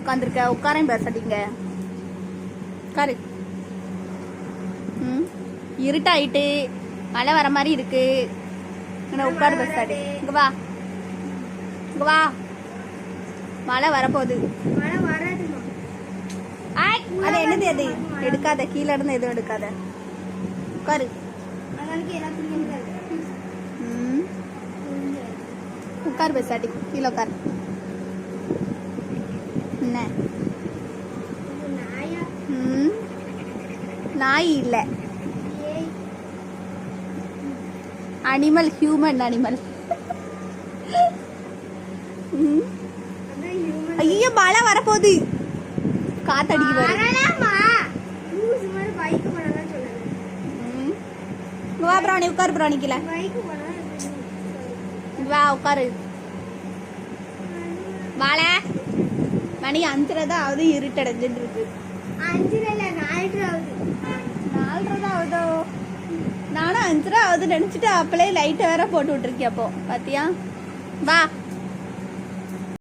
உட்காந்துருக்க? உட்காரையும் பேசாதீங்க. உட்காரு. இருட்டாயிட்டு மழை வர மாதிரி இருக்கு. உட்காரு பேசாடி. இங்க வா, இங்க வா. மழை வரப்போகுது. அது என்னது? அது எடுக்காத, கீழே இருந்து எதுவும் எடுக்காத. உட்காரு. உட்காரு பேசாடி, கீழே உட்காரு. என்ன நாய் இல்ல, அனிமல், ஹியூமன் அனிமல். ஐயோ மழை வரப்போகுது, காத்தடிக்கு வா. பிராணி உட்காரு, பிராணிக்கல வா, உட்காரு. வாழ மணி 5:30 ஆகுது, இருட்டடைஞ்சிட்டு இருக்கு. 4:30 ஆகுதோ? நானும் 5:30 ஆகுது நினைச்சிட்டு அப்பளே லைட்டை வேற போட்டு விட்டுருக்கேன். அப்போ பாத்தியா? வா.